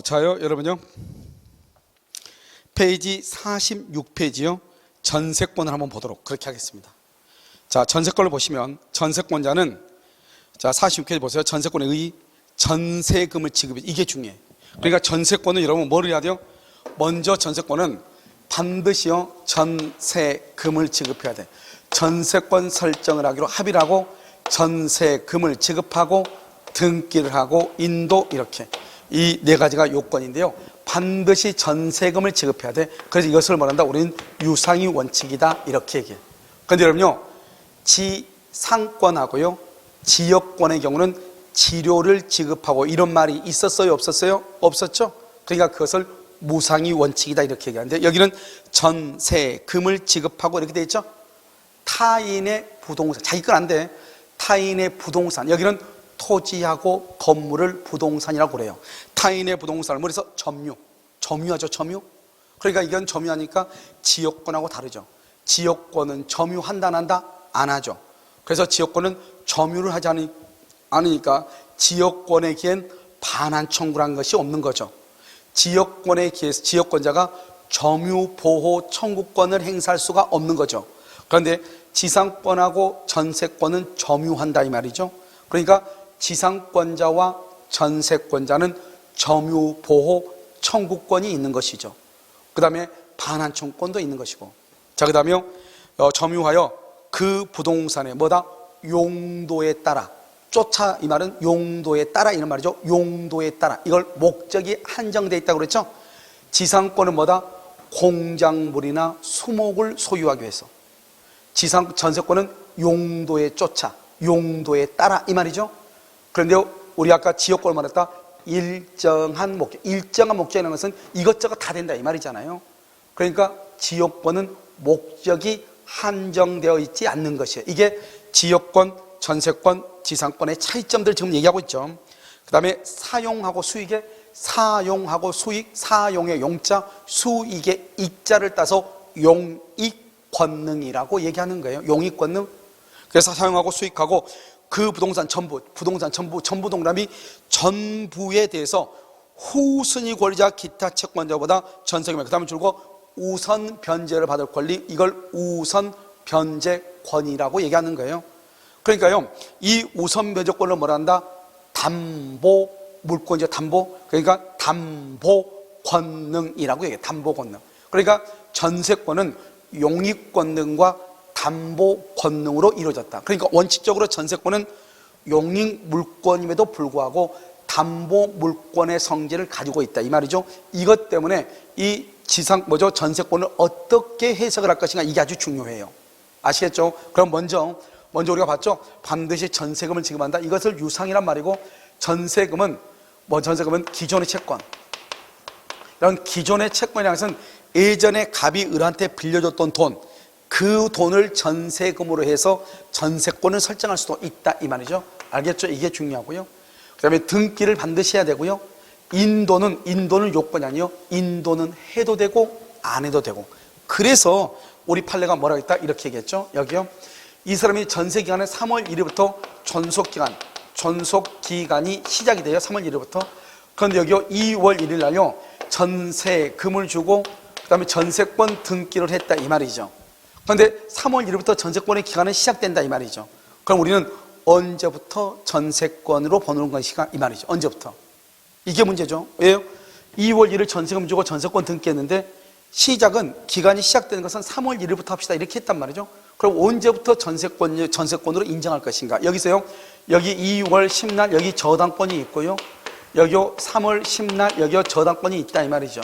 자요, 여러분요. 페이지 46페이지요. 전세권을 한번 보도록 그렇게 하겠습니다. 자, 전세권을 보시면 전세권자는 자, 46페이지 보세요. 전세권에 의 전세금을 지급해. 이게 중요해요. 그러니까 전세권은 여러분 뭘 해야 돼요? 먼저 전세권은 반드시요 전세금을 지급해야 돼. 전세권 설정을 하기로 합의를 하고 전세금을 지급하고 등기를 하고 인도 이렇게 이 네 가지가 요건인데요. 반드시 전세금을 지급해야 돼. 그래서 이것을 말한다. 우리는 유상의 원칙이다 이렇게 얘기해요. 그런데 여러분요, 지상권하고요 지역권의 경우는 지료를 지급하고 이런 말이 있었어요, 없었어요? 없었죠. 그러니까 그것을 무상의 원칙이다 이렇게 얘기하는데, 여기는 전세금을 지급하고 이렇게 돼 있죠. 타인의 부동산, 자기 건 안 돼. 타인의 부동산, 여기는 토지하고 건물을 부동산이라고 그래요. 타인의 부동산을 그래서 점유하죠. 점유. 그러니까 이건 점유하니까 지역권하고 다르죠. 지역권은 점유한다 안 한다? 안 하죠. 그래서 지역권은 점유를 하지 않으니까 지역권에 기엔 반환 청구를 한 것이 없는 거죠. 지역권에 기해서 지역권자가 점유보호 청구권을 행사할 수가 없는 거죠. 그런데 지상권하고 전세권은 점유한다 이 말이죠. 그러니까 지상권자와 전세권자는 점유보호 청구권이 있는 것이죠. 그 다음에 반환 청구권도 있는 것이고, 자, 그 다음에 점유하여 그 부동산의 뭐다? 용도에 따라, 쫓아 이 말은 용도에 따라 이런 말이죠. 용도에 따라, 이걸 목적이 한정되어 있다고 그랬죠. 지상권은 뭐다? 공작물이나 수목을 소유하기 위해서. 전세권은 용도에 쫓아, 용도에 따라 이 말이죠. 그런데 우리 아까 지역권을 말했다. 일정한 목적이라는 것은 이것저것 다 된다 이 말이잖아요. 그러니까 지역권은 목적이 한정되어 있지 않는 것이에요. 이게 지역권, 전세권, 지상권의 차이점들을 지금 얘기하고 있죠. 그 다음에 사용하고 수익의 사용하고 수익, 사용의 용자, 수익의 익자를 따서 용익권능이라고 얘기하는 거예요. 용익권능. 그래서 사용하고 수익하고 그 부동산 전부 동그라미 전부에 대해서 후순위 권리자 기타 채권자보다 전세금액, 그 다음에 줄고 우선 변제를 받을 권리, 이걸 우선 변제권이라고 얘기하는 거예요. 그러니까요, 이 우선 변제권을 뭐라 한다? 담보 물권이죠. 담보. 그러니까 담보 권능이라고 얘기해요. 담보 권능. 그러니까 전세권은 용익 권능과 담보 권능으로 이루어졌다. 그러니까 원칙적으로 전세권은 용익 물권임에도 불구하고 담보 물권의 성질을 가지고 있다 이 말이죠. 이것 때문에 이 전세권을 어떻게 해석을 할 것인가, 이게 아주 중요해요. 아시겠죠? 그럼 먼저 우리가 봤죠? 반드시 전세금을 지급한다. 이것을 유상이란 말이고, 전세금은 기존의 채권. 이런 기존의 채권이라는 것은 예전에 갑이 을한테 빌려줬던 돈, 그 돈을 전세금으로 해서 전세권을 설정할 수도 있다 이 말이죠. 알겠죠? 이게 중요하고요. 그 다음에 등기를 반드시 해야 되고요. 인도는 요건이 아니에요. 인도는 해도 되고 안 해도 되고. 그래서 우리 판례가 뭐라고 했다? 이렇게 얘기했죠. 여기요. 이 사람이 전세기간에 3월 1일부터 존속기간이 시작이 돼요. 3월 1일부터. 그런데 여기요 2월 1일 날요 전세금을 주고 그 다음에 전세권 등기를 했다 이 말이죠. 그런데 3월 1일부터 전세권의 기간은 시작된다 이 말이죠. 그럼 우리는 언제부터 전세권으로 보는 것이가 이 말이죠. 언제부터? 이게 문제죠. 왜요? 2월 1일 전세금 주고 전세권 등기했는데 기간이 시작되는 것은 3월 1일부터 합시다 이렇게 했단 말이죠. 그럼 언제부터 전세권으로 인정할 것인가? 여기서요, 여기 2월 10날 여기 저당권이 있고요, 여기요 3월 10날 여기요 저당권이 있다 이 말이죠.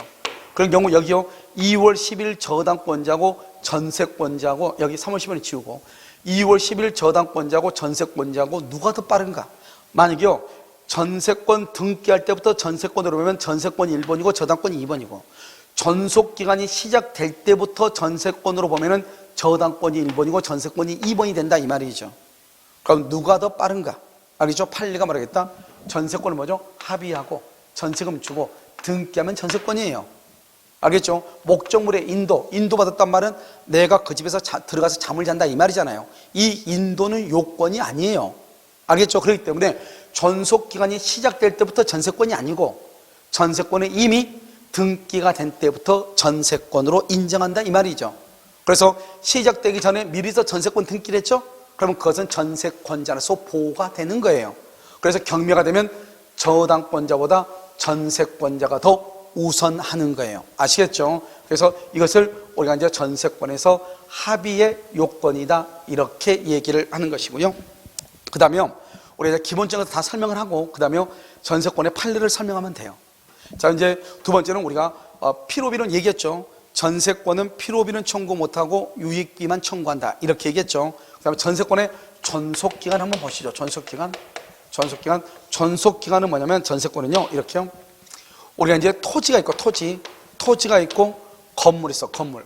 그런 경우 여기요 2월 10일 저당권자고 전세권자고, 여기 3월 10일을 지우고 2월 10일 저당권자고 전세권자고 누가 더 빠른가? 만약에요 전세권 등기할 때부터 전세권으로 보면 전세권이 1번이고 저당권이 2번이고, 존속기간이 시작될 때부터 전세권으로 보면은 저당권이 1번이고 전세권이 2번이 된다 이 말이죠. 그럼 누가 더 빠른가? 알겠죠? 판례가 말하겠다. 전세권을 뭐죠? 합의하고 전세금 주고 등기하면 전세권이에요. 알겠죠? 목적물의 인도 받았단 말은 내가 그 집에서 들어가서 잠을 잔다 이 말이잖아요. 이 인도는 요건이 아니에요. 알겠죠? 그렇기 때문에 존속기간이 시작될 때부터 전세권이 아니고 전세권에 이미 등기가 된 때부터 전세권으로 인정한다 이 말이죠. 그래서 시작되기 전에 미리서 전세권 등기를 했죠. 그러면 그것은 전세권자로서 보호가 되는 거예요. 그래서 경매가 되면 저당권자보다 전세권자가 더 우선하는 거예요. 아시겠죠? 그래서 이것을 우리가 이제 전세권에서 합의의 요건이다 이렇게 얘기를 하는 것이고요. 그 다음에 우리가 기본적으로 다 설명을 하고 그 다음에 전세권의 판례를 설명하면 돼요. 자, 이제 두 번째는 우리가 피로비는 얘기했죠. 전세권은 피로비는 청구 못하고 유익비만 청구한다 이렇게 얘기했죠. 그 다음에 전세권의 존속기간 한번 보시죠. 존속기간은 뭐냐면 전세권은요 이렇게요. 우리가 이제 토지가 있고 토지가 있고 건물이 있어. 건물.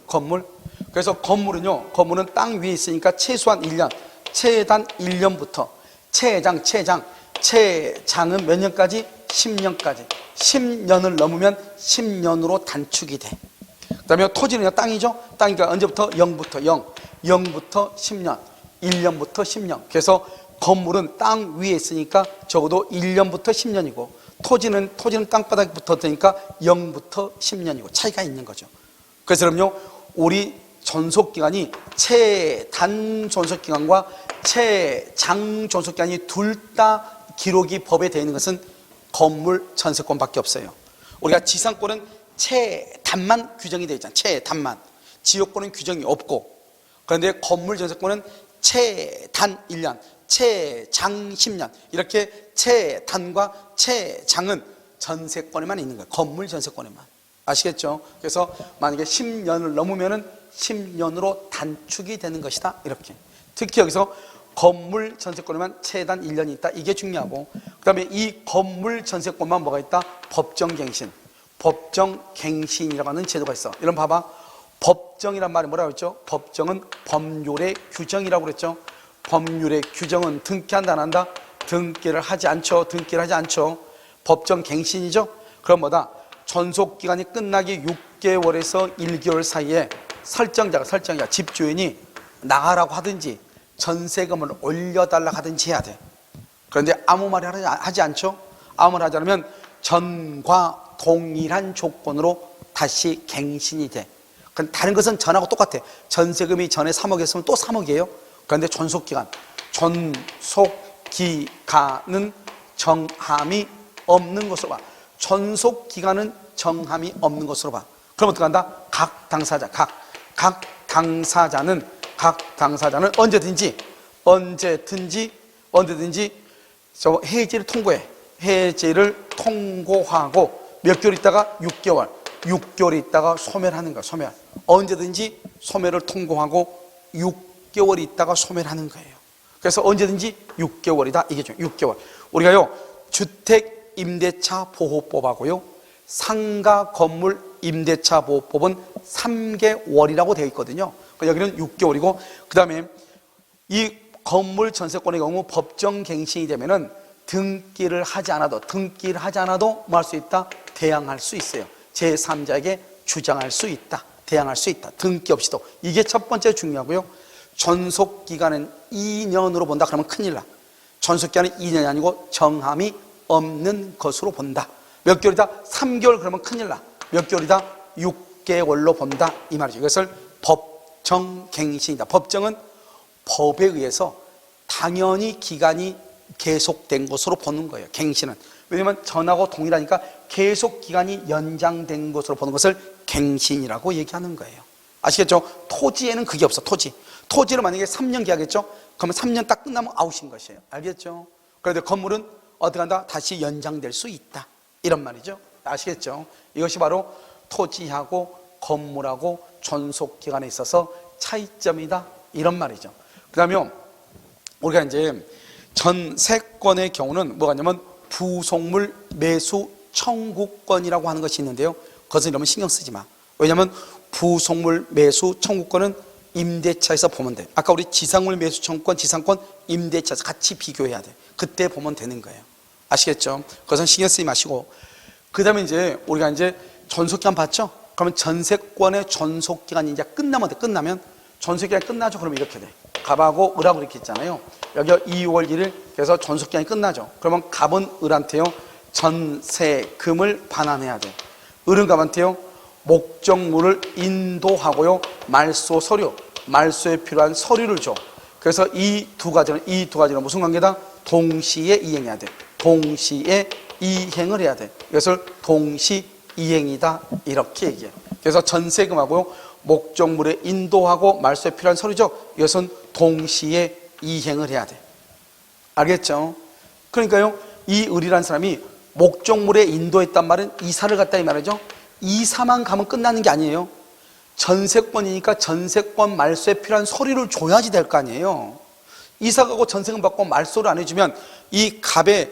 그래서 건물은 땅 위에 있으니까 최소한 1년, 최단 1년부터 최장은 몇 년까지? 10년까지. 10년을 넘으면 10년으로 단축이 돼. 그 다음에 토지는요, 땅이죠? 땅이니까 언제부터? 0부터 10년, 1년부터 10년. 그래서 건물은 땅 위에 있으니까 적어도 1년부터 10년이고, 토지는 땅바닥에 붙었으니까 0부터 10년이고, 차이가 있는 거죠. 그래서 그럼요, 우리 존속기간이 최단 존속기간과 최장 존속기간이 둘 다 기록이 법에 되어 있는 것은 건물 전세권밖에 없어요. 우리가 지상권은 최단만 규정이 되어 있잖아요. 최단만. 지역권은 규정이 없고, 그런데 건물 전세권은 최단 1년, 최장 10년 이렇게 최단과 최장은 전세권에만 있는 거예요. 건물 전세권에만. 아시겠죠? 그래서 만약에 10년을 넘으면은 10년으로 단축이 되는 것이다 이렇게. 특히 여기서 건물 전세권에만 최단 1년이 있다 이게 중요하고, 그 다음에 이 건물 전세권만 뭐가 있다? 법정갱신이라고 하는 제도가 있어. 이런 봐봐. 법정이란 말이 뭐라고 했죠? 법정은 법률의 규정이라고 그랬죠. 법률의 규정은 등기한다 안 한다? 등기를 하지 않죠. 법정갱신이죠. 그럼 뭐다? 존속기간이 끝나기 6개월에서 1개월 사이에 설정자가 집주인이 나가라고 하든지 전세금을 올려달라고 하든지 해야 돼. 그런데 아무 말을 하지 않죠. 아무 말 하지 않으면 전과 동일한 조건으로 다시 갱신이 돼. 다른 것은 전하고 똑같아. 전세금이 전에 3억이었으면 또 3억이에요. 그런데 존속기간은 정함이 없는 것으로 봐. 존속기간은 정함이 없는 것으로 봐. 그럼 어떻게 한다? 각 당사자는 언제든지 저 해지를 통고해. 해지를 통고하고 몇 개월 있다가 6개월 있다가 소멸하는 거야. 소멸. 언제든지 소멸을 통고하고 6개월 있다가 소멸하는 거예요. 그래서 언제든지 6개월이다 이게 좀 6개월. 우리가요 주택 임대차 보호법하고요 상가 건물 임대차 보호법은 3개월이라고 되어 있거든요. 여기는 6개월이고, 그 다음에 이 건물 전세권의 경우 법정갱신이 되면은 등기를 하지 않아도 뭐 할 수 있다? 대항할 수 있어요. 제3자에게 주장할 수 있다. 대항할 수 있다. 등기 없이도. 이게 첫 번째 중요하고요. 존속기간은 2년으로 본다. 그러면 큰일 나. 존속기간은 2년이 아니고 정함이 없는 것으로 본다. 몇 개월이다? 3개월 그러면 큰일 나. 몇 개월이다? 6개월로 본다 이 말이죠. 이것을 법정갱신이다. 법정은 법에 의해서 당연히 기간이 계속된 것으로 보는 거예요. 갱신은. 왜냐하면 전하고 동일하니까 계속 기간이 연장된 것으로 보는 것을 갱신이라고 얘기하는 거예요. 아시겠죠? 토지에는 그게 없어. 토지를 만약에 3년 계약했죠? 그러면 3년 딱 끝나면 아웃인 것이에요. 알겠죠? 그런데 건물은 어떻게 한다? 다시 연장될 수 있다. 이런 말이죠. 아시겠죠? 이것이 바로 토지하고 건물하고 존속기간에 있어서 차이점이다. 이런 말이죠. 그 다음에 우리가 이제 전세권의 경우는 뭐가 있냐면 부속물 매수 청구권이라고 하는 것이 있는데요. 그것은 이러면 신경 쓰지 마. 왜냐하면 부속물 매수 청구권은 임대차에서 보면 돼. 아까 우리 지상물 매수 청구권, 지상권, 임대차에서 같이 비교해야 돼. 그때 보면 되는 거예요. 아시겠죠? 그것은 신경 쓰지 마시고, 그 다음에 이제 우리가 이제 존속기간 봤죠? 그러면 전세권의 존속기간이 이제 끝나면 돼. 끝나면 존속기간이 끝나죠. 그러면 이렇게 돼. 갑하고 을하고 이렇게 있잖아요. 여기가 2월 1일 그래서 존속기간이 끝나죠. 그러면 갑은 을한테요 전세금을 반환해야 돼. 을은 갑한테요, 목적물을 인도하고요, 말소 서류, 말소에 필요한 서류를 줘. 그래서 이 두 가지는 무슨 관계다? 동시에 이행해야 돼. 동시에 이행을 해야 돼. 이것을 동시 이행이다 이렇게 얘기해. 그래서 전세금하고 목적물에 인도하고 말소에 필요한 서류죠. 이것은 동시에 이행을 해야 돼. 알겠죠? 그러니까요, 이 을이라는 사람이 목적물에 인도했단 말은 이사를 갔다 이 말이죠. 이사만 가면 끝나는 게 아니에요. 전세권이니까 전세권 말소에 필요한 서류를 줘야지 될 거 아니에요. 이사 가고 전세금 받고 말소를 안 해주면 이 갑의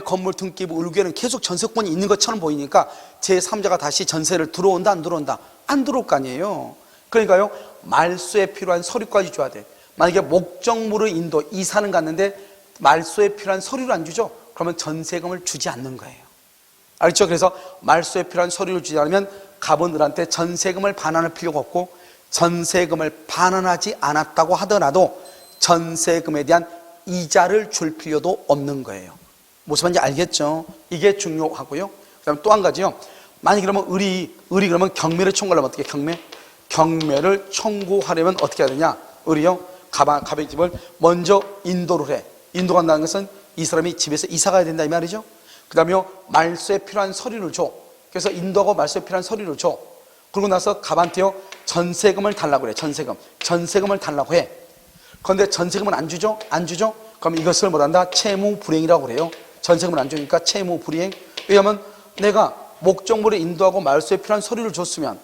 건물 등기부 을구에는 계속 전세권이 있는 것처럼 보이니까 제3자가 다시 전세를 들어온다 안 들어온다? 안 들어올 거 아니에요. 그러니까요, 말소에 필요한 서류까지 줘야 돼. 만약에 목적물을 인도, 이사는 갔는데 말소에 필요한 서류를 안 주죠? 그러면 전세금을 주지 않는 거예요. 알겠죠? 그래서 말소에 필요한 서류를 주지 않으면 갑은 을한테 전세금을 반환할 필요가 없고, 전세금을 반환하지 않았다고 하더라도 전세금에 대한 이자를 줄 필요도 없는 거예요. 무슨 말인지 알겠죠? 이게 중요하고요. 그 다음에 또 한 가지요. 만약에 그러면 을이 그러면 경매를 청구하려면 어떻게 해? 경매를 청구하려면 어떻게 해야 되냐? 을이요, 갑의 집을 먼저 인도를 해. 인도 간다는 것은 이 사람이 집에서 이사 가야 된다 이 말이죠. 그 다음에 말소에 필요한 서류를 줘. 그래서 인도하고 말소에 필요한 서류를 줘. 그러고 나서 갑한테요, 전세금을 달라고 그래. 전세금을 달라고 해. 그런데 전세금은 안 주죠? 그럼 이것을 뭐란다? 채무불이행이라고 그래요. 전세금을 안 주니까 채무불이행. 왜냐하면 내가 목적물에 인도하고 말소에 필요한 서류를 줬으면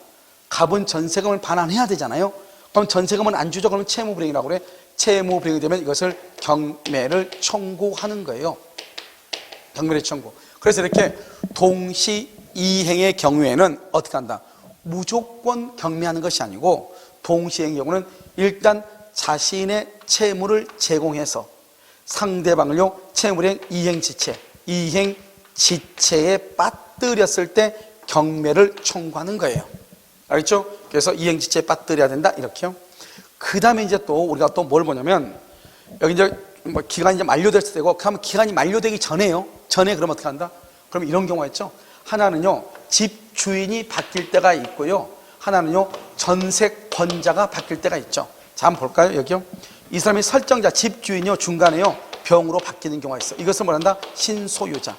갑은 전세금을 반환해야 되잖아요. 그럼 전세금은 안 주죠? 그러면 채무불이행이라고 그래. 채무불이행이 되면 이것을 경매를 청구하는 거예요. 경매를 청구. 그래서 이렇게 동시 이행의 경우에는 어떻게 한다? 무조건 경매하는 것이 아니고, 동시행의 경우는 일단 자신의 채무를 제공해서 상대방을요, 채무행 이행 지체에 빠뜨렸을 때 경매를 청구하는 거예요. 알겠죠? 그래서 이행 지체에 빠뜨려야 된다 이렇게요. 그 다음에 이제 또 우리가 또 뭘 보냐면, 여기 이제 뭐 기간이 이제 만료될 때고, 그러면 기간이 만료되기 전에요. 그럼 어떻게 한다? 그럼 이런 경우가 있죠. 하나는요, 집 주인이 바뀔 때가 있고요. 하나는요, 전세권자가 바뀔 때가 있죠. 자, 한번 볼까요? 여기요. 이 사람이 설정자, 집 주인이요, 중간에요, 병으로 바뀌는 경우가 있어. 이것을 뭐란다? 신소유자.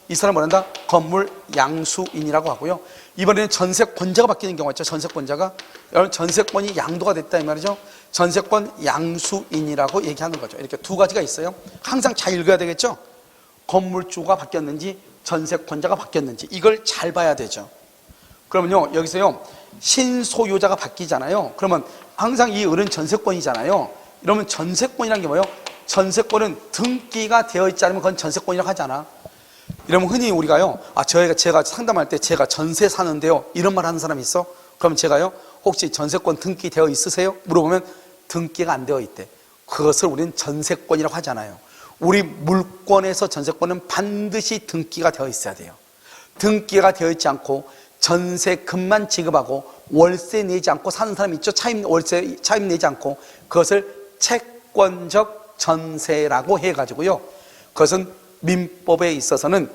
이 사람 뭐란다? 건물 양수인이라고 하고요. 이번에는 전세권자가 바뀌는 경우가 있죠. 전세권자가. 여러분, 전세권이 양도가 됐다 이 말이죠. 전세권 양수인이라고 얘기하는 거죠. 이렇게 두 가지가 있어요. 항상 잘 읽어야 되겠죠. 건물주가 바뀌었는지 전세권자가 바뀌었는지 이걸 잘 봐야 되죠. 그러면요, 여기서요, 신소유자가 바뀌잖아요. 그러면 항상 이 을은 전세권이잖아요. 이러면 전세권이라는 게 뭐예요? 전세권은 등기가 되어 있지 않으면 그건 전세권이라고 하잖아. 이러면 흔히 우리가요, 제가 상담할 때 제가 전세 사는데요, 이런 말 하는 사람이 있어? 그럼 제가요, 혹시 전세권 등기되어 있으세요? 물어보면 등기가 안 되어 있대. 그것을 우리는 전세권이라고 하잖아요. 우리 물권에서 전세권은 반드시 등기가 되어 있어야 돼요. 등기가 되어 있지 않고 전세금만 지급하고 월세 내지 않고 사는 사람이 있죠. 차임 내지 않고, 그것을 채권적 전세라고 해가지고요, 그것은 민법에 있어서는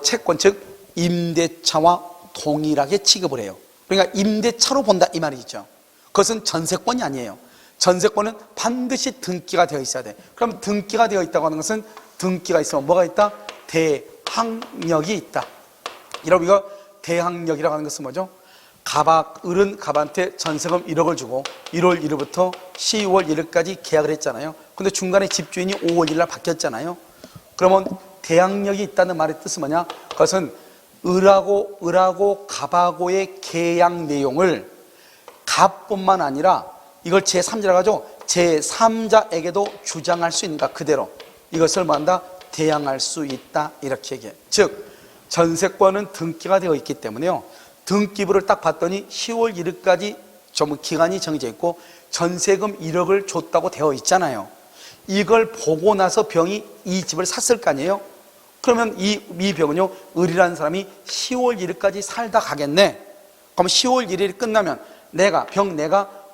채권, 즉 임대차와 동일하게 취급을 해요. 그러니까 임대차로 본다 이 말이죠. 그것은 전세권이 아니에요. 전세권은 반드시 등기가 되어 있어야 돼. 그럼 등기가 되어 있다고 하는 것은, 등기가 있으면 뭐가 있다? 대항력이 있다. 여러분, 이거 대항력이라고 하는 것은 뭐죠? 을은 갑한테 전세금 1억을 주고 1월 1일부터 10월 1일까지 계약을 했잖아요. 근데 중간에 집주인이 5월 1일 날 바뀌었잖아요. 그러면 대항력이 있다는 말의 뜻은 뭐냐? 그것은 을하고 갑하고의 계약 내용을 갑뿐만 아니라 이걸 제3자라고 하죠. 제3자에게도 주장할 수 있는가, 그대로 이것을 뭐한다? 대항할 수 있다 이렇게 얘기해. 즉 전세권은 등기가 되어 있기 때문에요, 등기부를 딱 봤더니 10월 1일까지 전부 기간이 정해져 있고 전세금 1억을 줬다고 되어 있잖아요. 이걸 보고 나서 병이 이 집을 샀을 거 아니에요. 그러면 이 병은요, 을이라는 사람이 10월 1일까지 살다 가겠네. 그럼 10월 1일이 끝나면 내가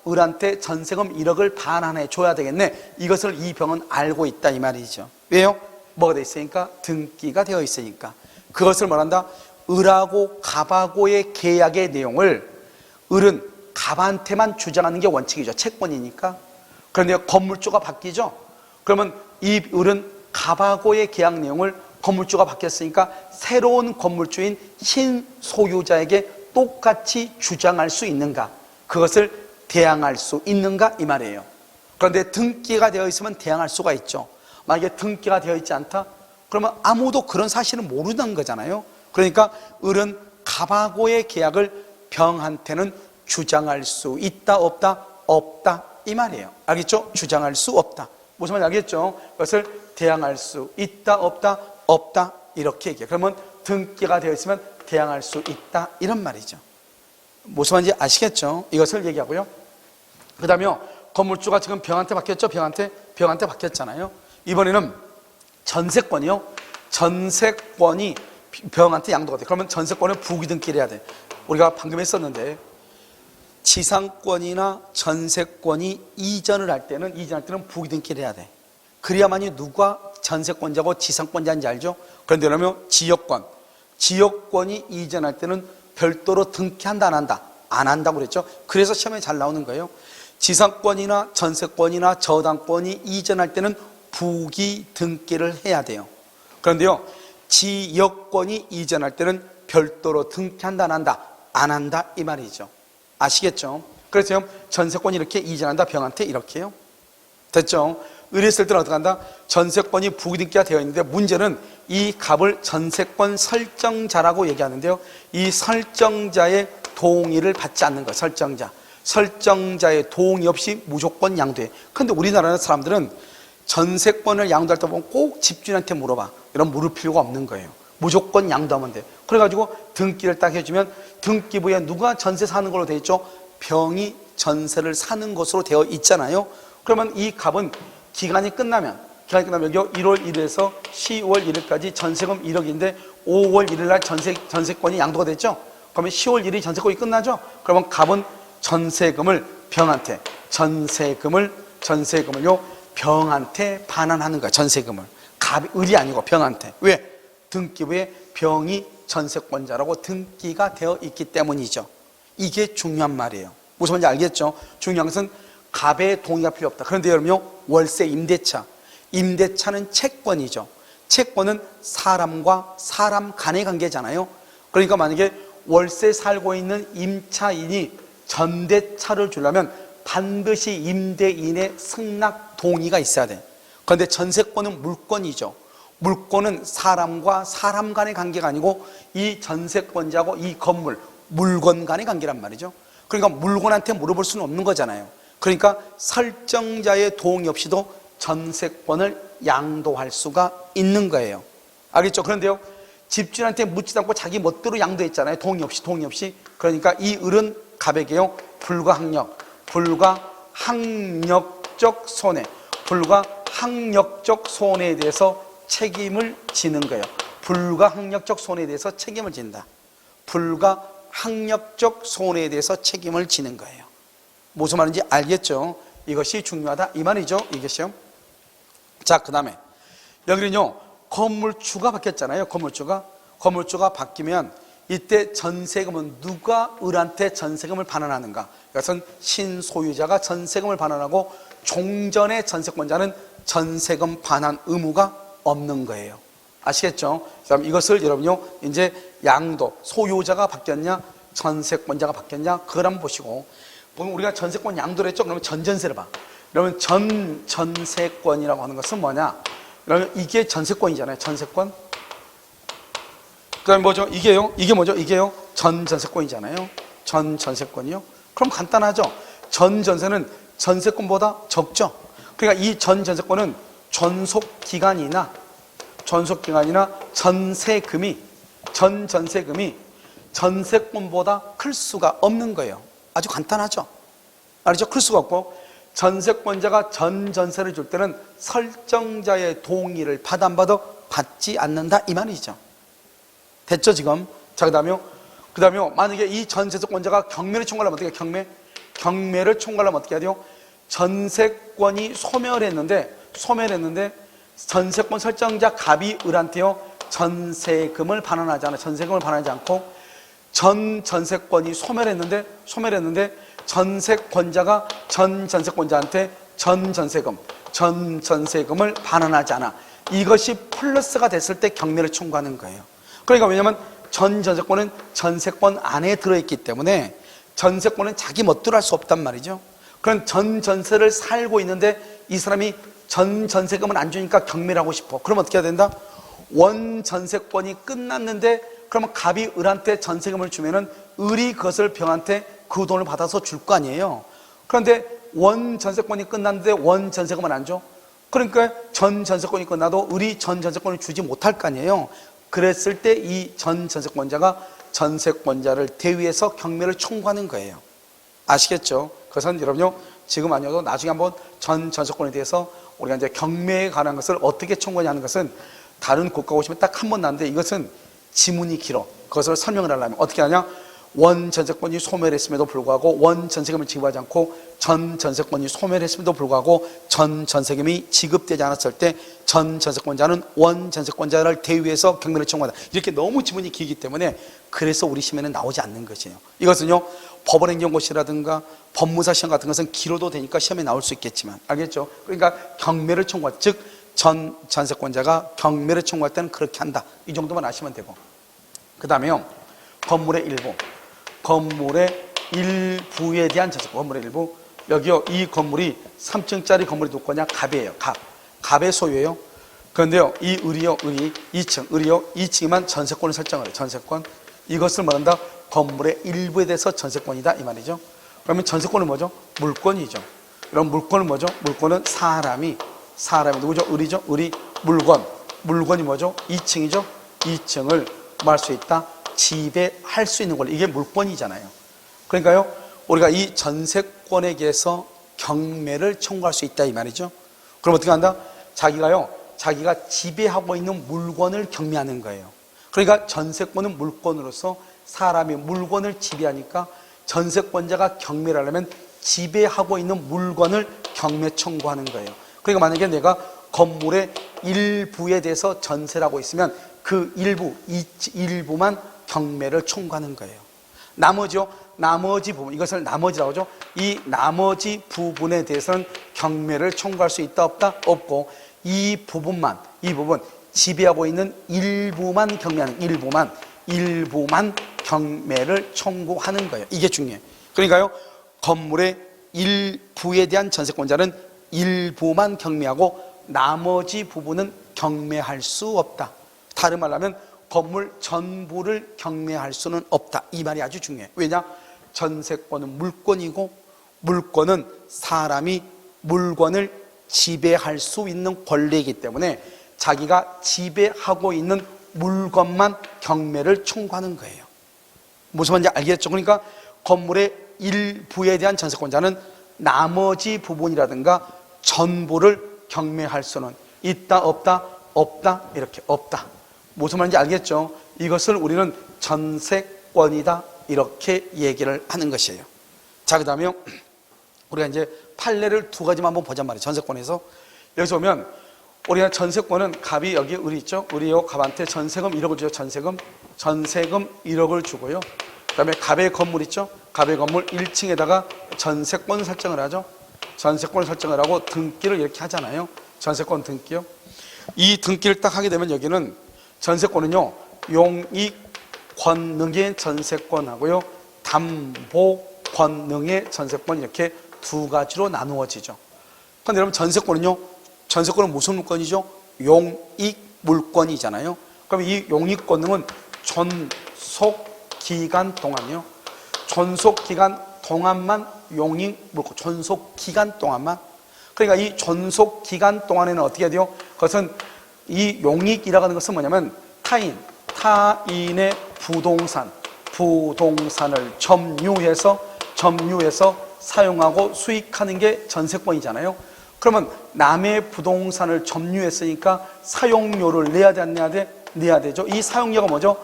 을한테 전세금 1억을 반환해 줘야 되겠네. 이것을 이 병은 알고 있다 이 말이죠. 왜요? 뭐가 되어 있으니까? 등기가 되어 있으니까. 그것을 말한다. 을하고 갑하고의 계약의 내용을 을은 갑한테만 주장하는 게 원칙이죠. 채권이니까. 그런데 건물주가 바뀌죠. 그러면 이 을은 갑하고의 계약 내용을 건물주가 바뀌었으니까 새로운 건물주인 신소유자에게 똑같이 주장할 수 있는가? 그것을 대항할 수 있는가? 이 말이에요. 그런데 등기가 되어 있으면 대항할 수가 있죠. 만약에 등기가 되어 있지 않다? 그러면 아무도 그런 사실을 모르는 거잖아요. 그러니까 을은 갑하고의 계약을 병한테는 주장할 수 있다 없다? 없다 이 말이에요. 알겠죠? 주장할 수 없다. 무슨 말인지 알겠죠? 그것을 대항할 수 있다 없다? 없다 이렇게 얘기해요. 그러면 등기가 되어 있으면 대항할 수 있다 이런 말이죠. 무슨 말인지 아시겠죠? 이것을 얘기하고요. 그 다음에 건물주가 지금 병한테 바뀌었죠? 병한테 바뀌었잖아요. 이번에는 전세권이요. 전세권이 병한테 양도가 돼. 그러면 전세권을 부기등기를 해야 돼. 우리가 방금 했었는데 지상권이나 전세권이 이전을 할 때는 부기등기를 해야 돼. 그래야만이 누가 전세권자고 지상권자인지 알죠? 그런데 그러면 지역권이 이전할 때는 별도로 등기한다 안 한다? 안 한다고 그랬죠? 그래서 시험에 잘 나오는 거예요. 지상권이나 전세권이나 저당권이 이전할 때는 부기등기를 해야 돼요. 그런데요, 지역권이 이전할 때는 별도로 등기한다 안 한다? 안 한다 이 말이죠. 아시겠죠? 그래서 전세권이 이렇게 이전한다 병한테 이렇게요. 됐죠? 의뢰했을 때는 어떻게 한다? 전세권이 부기등기가 되어 있는데 문제는 이 갑을 전세권 설정자라고 얘기하는데요. 이 설정자의 동의를 받지 않는 거예요. 설정자의 동의 없이 무조건 양도해. 그런데 우리나라 사람들은 전세권을 양도할 때 보면 꼭 집주인한테 물어봐. 이런 물을 필요가 없는 거예요. 무조건 양도하면 돼. 그래가지고 등기를 딱 해주면 등기부에 누가 전세 사는 걸로 되어 있죠? 병이 전세를 사는 것으로 되어 있잖아요. 그러면 이 갑은 기간이 끝나면 여기 1월 1일에서 10월 1일까지 전세금 1억인데 5월 1일 날 전세권이 양도가 됐죠? 그러면 10월 1일 전세권이 끝나죠? 그러면 갑은 전세금을 병한테 반환하는 거야. 전세금을. 갑이 을이 아니고 병한테. 왜? 등기부에 병이 전세권자라고 등기가 되어 있기 때문이죠. 이게 중요한 말이에요. 무슨 말인지 알겠죠? 중요한 것은 갑의 동의가 필요 없다. 그런데 여러분요, 월세 임대차는 채권이죠. 채권은 사람과 사람 간의 관계잖아요. 그러니까 만약에 월세 살고 있는 임차인이 전대차를 주려면 반드시 임대인의 승낙 동의가 있어야 돼. 그런데 전세권은 물권이죠. 물권은 사람과 사람 간의 관계가 아니고 이 전세권자하고 이 건물, 물건 간의 관계란 말이죠. 그러니까 물건한테 물어볼 수는 없는 거잖아요. 그러니까 설정자의 동의 없이도 전세권을 양도할 수가 있는 거예요. 알겠죠? 그런데요, 집주인한테 묻지도 않고 자기 멋대로 양도했잖아요. 동의 없이. 그러니까 이 을은 갑에게요, 불가항력적 손해에 대해서 책임을 지는 거예요. 불가항력적 손해에 대해서 책임을 진다. 불가항력적 손해에 대해서 책임을 지는 거예요. 무슨 말인지 알겠죠? 이것이 중요하다 이 말이죠. 이것이요. 자, 그 다음에 여기는요, 건물주가 바뀌었잖아요. 건물주가 바뀌면 이때 전세금은 누가 을한테 전세금을 반환하는가? 이것은 신소유자가 전세금을 반환하고 종전의 전세권자는 전세금 반환 의무가 없는 거예요. 아시겠죠? 그럼 이것을 여러분요, 이제 양도, 소유자가 바뀌었냐, 전세권자가 바뀌었냐, 그걸 한번 보시고, 보면 우리가 전세권 양도를 했죠? 그러면 전전세를 봐. 그러면 전세권이라고 하는 것은 뭐냐? 그러면 이게 전세권이잖아요. 전세권. 그 다음에 뭐죠? 이게 뭐죠? 이게요? 전세권이잖아요. 전세권이요. 그럼 간단하죠? 전세는 전세권보다 적죠? 그러니까 이 전세권은 전세기간이나 전세금이 전세권보다 클 수가 없는 거예요. 아주 간단하죠? 알죠? 클 수가 없고, 전세권자가 전세를 줄 때는 설정자의 동의를 받아 안 받아? 받지 않는다 이 말이죠. 됐죠 지금? 자, 그 다음에 만약에 이 전세권자가 경매를 총괄하면 어떻게 해요? 경매를 총괄하면 어떻게 해야 돼요? 전세권이 소멸했는데 전세권 설정자 갑이 을한테요 전세금을 반환하지 않아. 전세금을 반환하지 않고 전세권이 소멸했는데 전세권자가 전세권자한테 전세금을 반환하지 않아. 이것이 플러스가 됐을 때 경매를 청구하는 거예요. 그러니까 왜냐하면 전세권은 전세권 안에 들어있기 때문에 전세권은 자기 멋대로 할 수 없단 말이죠. 그럼 전세를 살고 있는데 이 사람이 전세금을 안 주니까 경매를 하고 싶어. 그럼 어떻게 해야 된다? 원전세권이 끝났는데 그러면 갑이 을한테 전세금을 주면은 을이 그것을 병한테 그 돈을 받아서 줄 거 아니에요. 그런데 원전세권이 끝났는데 원전세금을 안 줘. 그러니까 전세권이 끝나도 을이 전세권을 주지 못할 거 아니에요. 그랬을 때 이 전세권자가 전세권자를 대위해서 경매를 청구하는 거예요. 아시겠죠? 그것은 여러분요 지금 아니어도 나중에 한번 전세권에 대해서 우리가 이제 경매에 관한 것을 어떻게 청구하냐는 것은 다른 국가 오시면 딱 한 번 나는데 이것은 지문이 길어. 그것을 설명을 하려면 어떻게 하냐? 원전세권이 소멸했음에도 불구하고 원전세금을 지급하지 않고 전세권이 소멸했음에도 불구하고 전세금이 지급되지 않았을 때 전세권자는 원전세권자를 대위해서 경매를 청구한다. 이렇게 너무 지문이 길기 때문에 그래서 우리 시험에는 나오지 않는 것이에요. 이것은요 법원행정고시라든가 법무사 시험 같은 것은 길어도 되니까 시험에 나올 수 있겠지만 알겠죠? 그러니까 경매를 청구할 즉 전세권자가 경매를 청구할 때는 그렇게 한다. 이 정도만 아시면 되고 그 다음에요 건물의 일부에 대한 전세권. 건물의 일부 여기요 이 건물이 3층짜리 건물이 누구 거냐? 갑이에요. 갑의 소유예요. 그런데요 이 을이요 2층이만 전세권을 설정을 해요. 전세권. 이것을 말한다 건물의 일부에 대해서 전세권이다 이 말이죠. 그러면 전세권은 뭐죠? 물권이죠. 그럼 물권은 뭐죠? 물권은 사람이 누구죠? 을이죠. 을이 물건이 뭐죠? 2층이죠. 2층을 뭐 할 수 있다? 지배할 수 있는 권리. 이게 물권이잖아요. 그러니까요 우리가 이 전세권에게서 경매를 청구할 수 있다 이 말이죠. 그럼 어떻게 한다? 자기가 지배하고 있는 물건을 경매하는 거예요. 그러니까 전세권은 물건으로서 사람이 물건을 지배하니까 전세권자가 경매를 하려면 지배하고 있는 물건을 경매 청구하는 거예요. 그러니까 만약에 내가 건물의 일부에 대해서 전세라고 있으면 그 일부만 경매를 청구하는 거예요. 나머지 부분, 이것을 나머지라고 하죠. 이 나머지 부분에 대해서는 경매를 청구할 수 있다 없다? 없고 이 부분 지배하고 있는 일부만 경매하는 일부만 경매를 청구하는 거예요. 이게 중요해요. 그러니까요 건물의 일부에 대한 전세권자는 일부만 경매하고 나머지 부분은 경매할 수 없다. 다른 말로 하면 건물 전부를 경매할 수는 없다. 이 말이 아주 중요해요. 왜냐? 전세권은 물권이고 물권은 사람이 물건을 지배할 수 있는 권리이기 때문에 자기가 지배하고 있는 물건만 경매를 청구하는 거예요. 무슨 말인지 알겠죠? 그러니까 건물의 일부에 대한 전세권자는 나머지 부분이라든가 전부를 경매할 수는 있다 없다? 없다. 이렇게 없다. 무슨 말인지 알겠죠? 이것을 우리는 전세권이다 이렇게 얘기를 하는 것이에요. 자, 그 다음에 우리가 이제 판례를 두 가지만 한번 보자 말이에요. 전세권에서 여기서 보면 우리가 전세권은 갑이 여기 을이 있죠. 을이요 갑한테 전세금 1억을 주죠. 전세금 1억을 주고요. 그 다음에 갑의 건물 있죠. 갑의 건물 1층에다가 전세권 설정을 하죠. 전세권 설정을 하고 등기를 이렇게 하잖아요. 전세권 등기요. 이 등기를 딱 하게 되면 여기는 전세권은요 용익 권능의 전세권하고요 담보 권능의 전세권 이렇게 두 가지로 나누어지죠. 그런데 여러분 전세권은 무슨 물건이죠? 용익 물건이잖아요. 그럼 이 용익 권능은 존속기간 동안요. 존속기간 동안만 용익 물건, 존속기간 동안만. 그러니까 이 존속기간 동안에는 어떻게 해야 돼요? 그것은 이 용익이라고 하는 것은 뭐냐면 타인의 부동산을 점유해서 사용하고 수익하는 게 전세권이잖아요. 그러면 남의 부동산을 점유했으니까 사용료를 내야 돼, 안 내야 돼? 내야 되죠. 이 사용료가 뭐죠?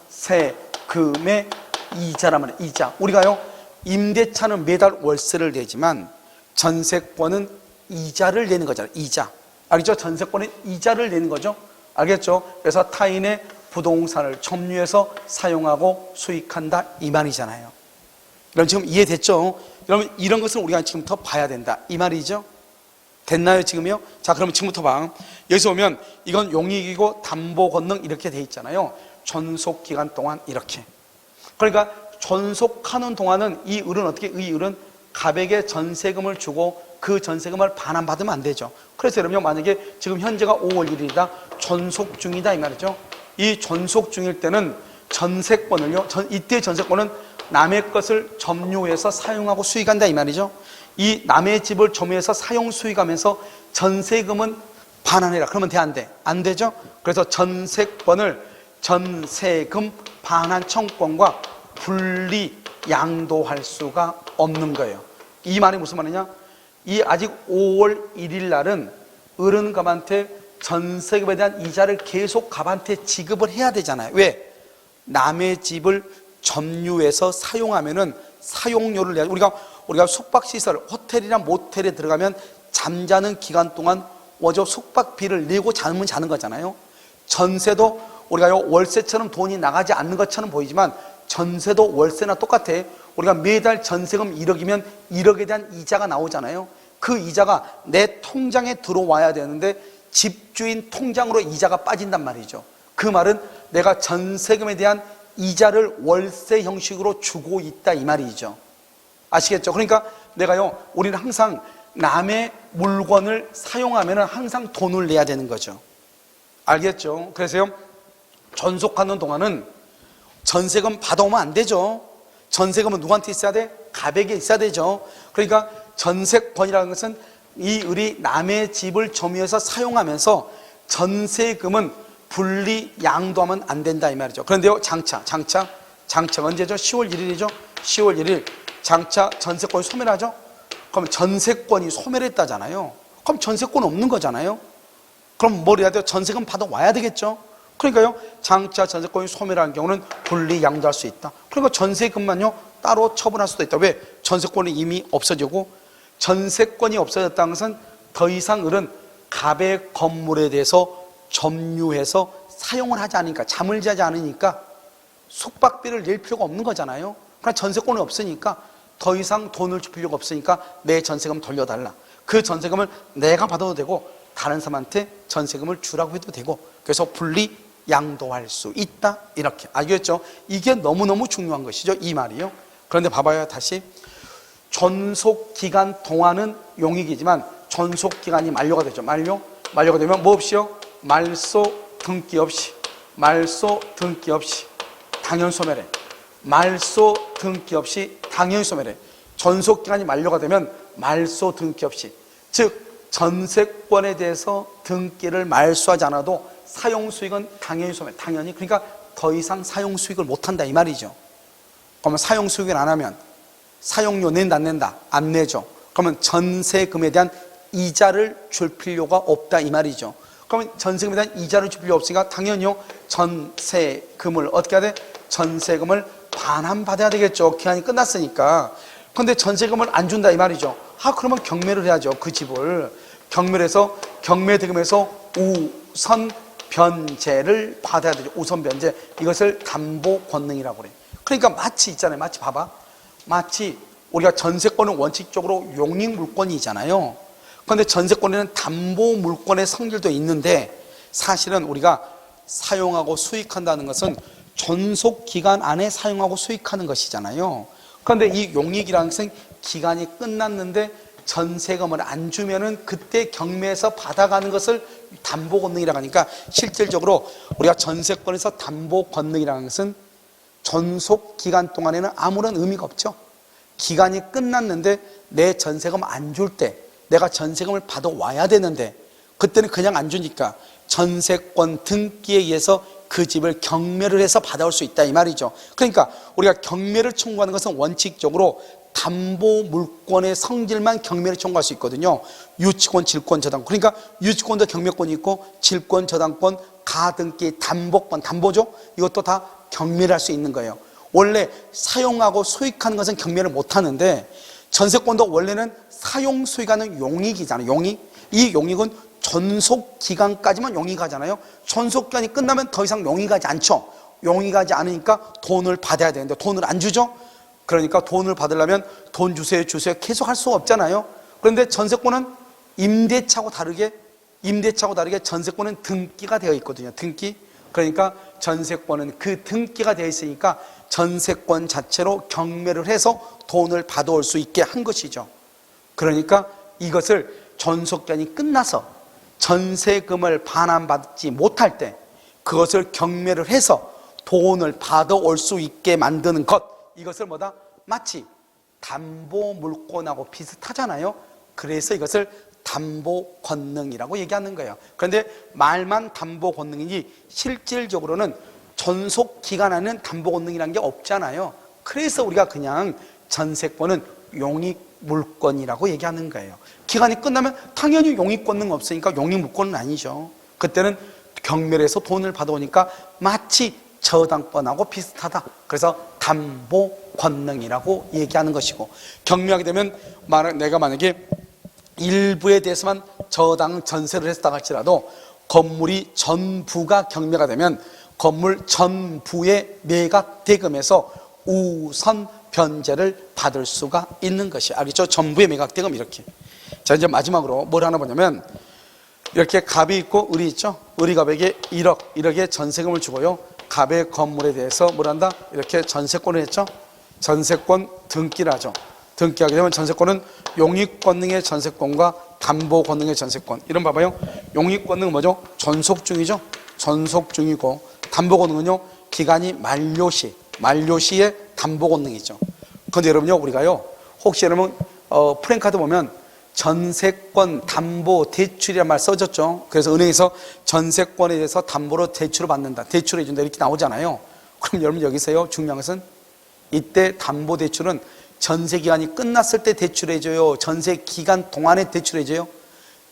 전세금의 이자란 말이에요. 이자. 우리가요 임대차는 매달 월세를 내지만 전세권은 이자를 내는 거잖아요. 이자. 알겠죠? 전세권의 이자를 내는 거죠. 알겠죠? 그래서 타인의 부동산을 점유해서 사용하고 수익한다 이 말이잖아요. 그럼 지금 이해됐죠? 여러분 이런 것을 우리가 지금부터 봐야 된다 이 말이죠. 됐나요 지금요? 자 그러면 지금부터 봐. 여기서 보면 이건 용익이고 담보 권능 이렇게 돼 있잖아요. 존속 기간 동안 이렇게. 그러니까 존속하는 동안은 이 을은 어떻게? 이 을은 갑에게 전세금을 주고 그 전세금을 반환받으면 안 되죠. 그래서 여러분 만약에 지금 현재가 5월 1일이다 존속 중이다 이 말이죠. 이 존속 중일 때는 전세권을요, 이때 전세권은 남의 것을 점유해서 사용하고 수익한다 이 말이죠. 이 남의 집을 점유해서 사용 수익하면서 전세금은 반환해라. 그러면 돼 안 돼? 안 되죠. 그래서 전세권을 전세금 반환 청구권과 분리 양도할 수가 없는 거예요. 이 말이 무슨 말이냐? 이 아직 5월 1일 날은 을은 갑한테 전세금에 대한 이자를 계속 갑한테 지급을 해야 되잖아요. 왜? 남의 집을 점유해서 사용하면은 사용료를 내야. 우리가 숙박시설, 호텔이나 모텔에 들어가면 잠자는 기간 동안 먼저 숙박비를 내고 잠은 자는 거잖아요. 전세도 우리가 월세처럼 돈이 나가지 않는 것처럼 보이지만 전세도 월세나 똑같아. 우리가 매달 전세금 1억이면 1억에 대한 이자가 나오잖아요. 그 이자가 내 통장에 들어와야 되는데 집주인 통장으로 이자가 빠진단 말이죠. 그 말은 내가 전세금에 대한 이자를 월세 형식으로 주고 있다 이 말이죠. 아시겠죠? 그러니까 우리는 항상 남의 물건을 사용하면 항상 돈을 내야 되는 거죠. 알겠죠? 그래서요, 존속하는 동안은 전세금 받아오면 안 되죠. 전세금은 누구한테 있어야 돼? 갑에게 있어야 되죠. 그러니까 전세권이라는 것은 이 을이 남의 집을 점유해서 사용하면서 전세금은 분리 양도하면 안 된다 이 말이죠. 그런데요, 장차 언제죠? 10월 1일이죠. 10월 1일 장차 전세권이 소멸하죠. 그럼 전세권이 소멸했다잖아요. 그럼 전세권 없는 거잖아요. 그럼 뭘 해야 돼요? 전세금 받아와야 되겠죠. 그러니까요, 장차 전세권이 소멸한 경우는 분리 양도할 수 있다. 그러니까 전세금만요 따로 처분할 수도 있다. 왜? 전세권이 이미 없어지고, 전세권이 없어졌다는 것은 더 이상 을은 갑의 건물에 대해서 점유해서 사용을 하지 않으니까, 잠을 자지 않으니까 숙박비를 낼 필요가 없는 거잖아요. 그러니까 전세권이 없으니까 더 이상 돈을 줄 필요가 없으니까 내 전세금 돌려달라. 그 전세금을 내가 받아도 되고 다른 사람한테 전세금을 주라고 해도 되고, 그래서 분리 양도할 수 있다 이렇게. 알겠죠? 이게 너무너무 중요한 것이죠 이 말이요. 그런데 봐봐요. 다시 존속기간 동안은 용익이지만 존속기간이 만료가 되죠. 만료가 되면 뭐 없이요? 말소 등기 없이 당연 소멸해. 말소 등기 없이 당연히 소멸해. 존속기간이 만료가 되면 말소 등기 없이, 즉 전세권에 대해서 등기를 말소하지 않아도 사용수익은 당연히 소멸. 당연히. 그러니까 더 이상 사용수익을 못한다 이 말이죠. 그러면 사용수익을 안 하면 사용료 낸다 안 낸다? 안 내죠. 그러면 전세금에 대한 이자를 줄 필요가 없다 이 말이죠. 그러면 전세금에 대한 이자를 줄 필요 없으니까 당연히요, 전세금을 어떻게 해야 돼? 전세금을 반환받아야 되겠죠. 기한이 끝났으니까. 그런데 전세금을 안 준다 이 말이죠. 그러면 경매를 해야죠. 그 집을 경매해서 경매대금에서 우선 변제를 받아야 되죠. 우선 변제. 이것을 담보 권능이라고 그래요. 그러니까 마치 있잖아요. 마치 봐봐. 마치 우리가 전세권은 원칙적으로 용익 물건이잖아요. 그런데 전세권에는 담보 물건의 성질도 있는데, 사실은 우리가 사용하고 수익한다는 것은 존속 기간 안에 사용하고 수익하는 것이잖아요. 그런데 이 용익이라는 것은 기간이 끝났는데 전세금을 안 주면은 그때 경매에서 받아가는 것을 담보 권능이라고 하니까, 실질적으로 우리가 전세권에서 담보 권능이라는 것은 존속 기간 동안에는 아무런 의미가 없죠. 기간이 끝났는데 내 전세금 안 줄 때 내가 전세금을 받아와야 되는데, 그때는 그냥 안 주니까 전세권 등기에 의해서 그 집을 경매를 해서 받아올 수 있다 이 말이죠. 그러니까 우리가 경매를 청구하는 것은 원칙적으로 담보 물권의 성질만 경매를 청구할 수 있거든요. 유치권, 질권, 저당권. 그러니까 유치권도 경매권이 있고, 질권, 저당권, 가등기, 담보권, 담보죠. 이것도 다 경매를 할 수 있는 거예요. 원래 사용하고 수익하는 것은 경매를 못 하는데, 전세권도 원래는 사용 수익하는 용익이잖아요. 용익. 이 용익은 존속 기간까지만 용이 가잖아요. 존속 기간이 끝나면 더 이상 용이 가지 않죠. 용이 가지 않으니까 돈을 받아야 되는데 돈을 안 주죠. 그러니까 돈을 받으려면 돈 주세요 주세요 계속 할 수가 없잖아요. 그런데 전세권은 임대차하고 다르게 전세권은 등기가 되어 있거든요. 등기. 그러니까 전세권은 그 등기가 되어 있으니까 전세권 자체로 경매를 해서 돈을 받아올 수 있게 한 것이죠. 그러니까 이것을 존속기간이 끝나서 전세금을 반환받지 못할 때 그것을 경매를 해서 돈을 받아올 수 있게 만드는 것, 이것을 뭐다? 마치 담보물권하고 비슷하잖아요. 그래서 이것을 담보권능이라고 얘기하는 거예요. 그런데 말만 담보권능이지 실질적으로는 존속기간 안에는 담보권능이라는 게 없잖아요. 그래서 우리가 그냥 전세권은 용익물권이라고 얘기하는 거예요. 기간이 끝나면 당연히 용익권능 없으니까 용익물권은 아니죠. 그때는 경매를 해서 돈을 받아오니까 마치 저당권하고 비슷하다. 그래서 담보권능이라고 얘기하는 것이고, 경매하게 되면 내가 만약에 일부에 대해서만 저당 전세를 했다 할지라도 건물이 전부가 경매가 되면 건물 전부의 매각 대금에서 우선 변제를 받을 수가 있는 것이, 알겠죠? 전부의 매각 대금. 이렇게. 자, 이제 마지막으로 뭘 하나 보냐면, 이렇게 갑이 있고 을이 있죠. 을이 갑에게 1억의 전세금을 주고요, 갑의 건물에 대해서 뭘 한다? 이렇게 전세권을 했죠. 전세권 등기를 하죠. 등기하게 되면 전세권은 용익권능의 전세권과 담보권능의 전세권. 이런 봐봐요. 용익권능은 뭐죠? 존속 중이죠. 존속 중이고, 담보권능은요 기간이 만료시의 담보권능이죠. 그런데 여러분요, 우리가요 혹시 여러분 프랜카드 보면 전세권 담보 대출이란 말 써졌죠. 그래서 은행에서 전세권에 대해서 담보로 대출을 받는다, 대출해 준다 이렇게 나오잖아요. 그럼 여러분 여기서요 중요한 것은 이때 담보 대출은 전세 기간이 끝났을 때 대출해줘요? 전세 기간 동안에 대출해줘요?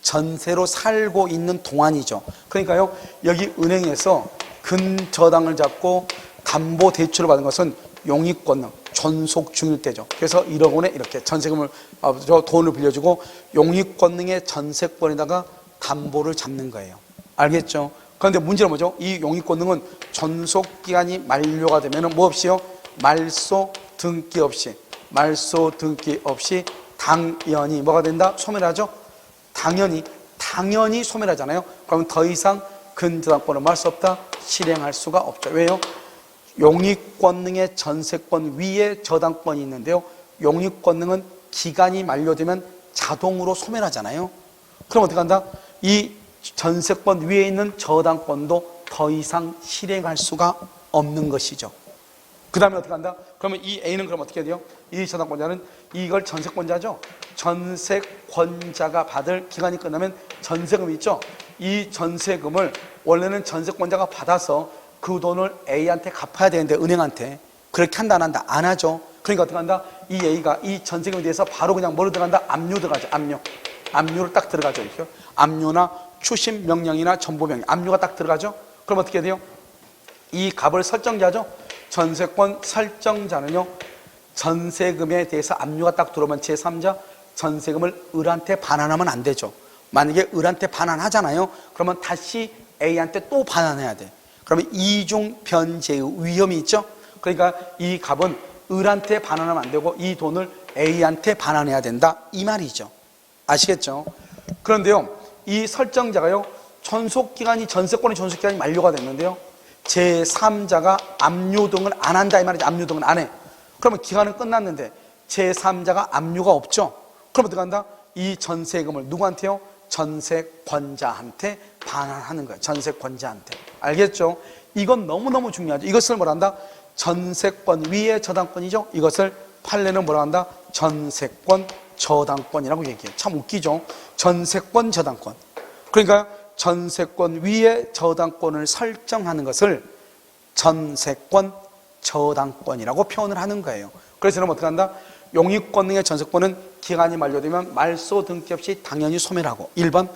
전세로 살고 있는 동안이죠. 그러니까요, 여기 은행에서 근저당을 잡고 담보 대출을 받은 것은 용익권능, 존속 중일 때죠. 그래서 1억 원에 이렇게 전세금을 돈을 빌려주고 용익권능의 전세권에다가 담보를 잡는 거예요. 알겠죠? 그런데 문제는 뭐죠? 이 용익권능은 존속 기간이 만료가 되면 뭐 없이요? 말소 등기 없이 당연히 뭐가 된다? 소멸하죠? 당연히 소멸하잖아요. 그러면 더 이상 근저당권을 말 수 없다, 실행할 수가 없죠. 왜요? 용익권능의 전세권 위에 저당권이 있는데요, 용익권능은 기간이 만료되면 자동으로 소멸하잖아요. 그럼 어떻게 한다? 이 전세권 위에 있는 저당권도 더 이상 실행할 수가 없는 것이죠. 그 다음에 어떻게 한다? 그러면 이 A는 그럼 어떻게 해야 돼요? 이 저당권자는 이걸 전세권자죠. 전세권자가 받을 기간이 끝나면 전세금이 있죠. 이 전세금을 원래는 전세권자가 받아서 그 돈을 A한테 갚아야 되는데, 은행한테. 그렇게 한다 안 한다? 안 하죠. 그러니까 어떻게 한다? 이 A가 이 전세금에 대해서 바로 그냥 뭐로 들어간다? 압류 들어가죠. 압류로 딱 들어가죠. 이렇게. 압류나 추심 명령이나 전보 명령, 압류가 딱 들어가죠. 그럼 어떻게 해야 돼요? 이 값을 설정자죠. 전세권 설정자는요, 전세금에 대해서 압류가 딱 들어오면 제3자 전세금을 을한테 반환하면 안 되죠. 만약에 을한테 반환하잖아요. 그러면 다시 A한테 또 반환해야 돼. 그러면 이중 변제의 위험이 있죠. 그러니까 이 값은 을한테 반환하면 안 되고 이 돈을 A한테 반환해야 된다, 이 말이죠. 아시겠죠? 그런데요, 이 설정자가요, 전세권의 존속기간이 만료가 됐는데요, 제3자가 압류 등을 안 한다 이 말이죠. 압류 등을 안 해. 그러면 기간은 끝났는데 제3자가 압류가 없죠. 그럼 어떻게 한다? 이 전세금을 누구한테요? 전세권자한테 반환하는 거예요. 전세권자한테. 알겠죠? 이건 너무너무 중요하죠. 이것을 뭐라 한다? 전세권 위에 저당권이죠. 이것을 판례는 뭐라 한다? 전세권 저당권이라고 얘기해요. 참 웃기죠? 전세권 저당권. 그러니까 전세권 위에 저당권을 설정하는 것을 전세권 저당권이라고 표현을 하는 거예요. 그래서 그럼 어떻게 한다? 용익권능의 전세권은 기간이 만료되면 말소 등기 없이 당연히 소멸하고, 1번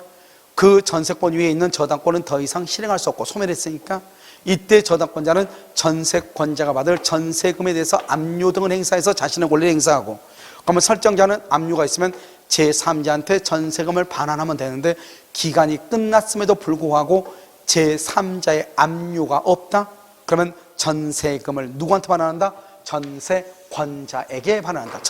그 전세권 위에 있는 저당권은 더 이상 실행할 수 없고 소멸했으니까 이때 저당권자는 전세권자가 받을 전세금에 대해서 압류 등을 행사해서 자신의 권리를 행사하고, 그러면 설정자는 압류가 있으면 제3자한테 전세금을 반환하면 되는데 기간이 끝났음에도 불구하고 제3자의 압류가 없다? 그러면 전세금을 누구한테 반환한다? 전세권자에게 반환한다.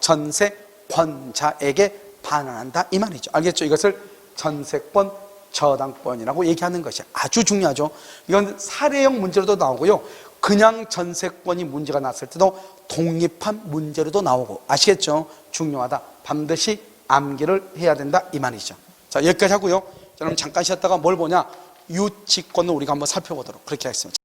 전세권자에게 반환한다 이 말이죠. 알겠죠? 이것을 전세권 저당권이라고 얘기하는 것이 아주 중요하죠. 이건 사례형 문제로도 나오고요, 그냥 전세권이 문제가 났을 때도 독립한 문제로도 나오고, 아시겠죠? 중요하다. 반드시 암기를 해야 된다 이 말이죠. 자, 여기까지 하고요. 자, 그럼 잠깐 쉬었다가 뭘 보냐? 유치권을 우리가 한번 살펴보도록 그렇게 하겠습니다.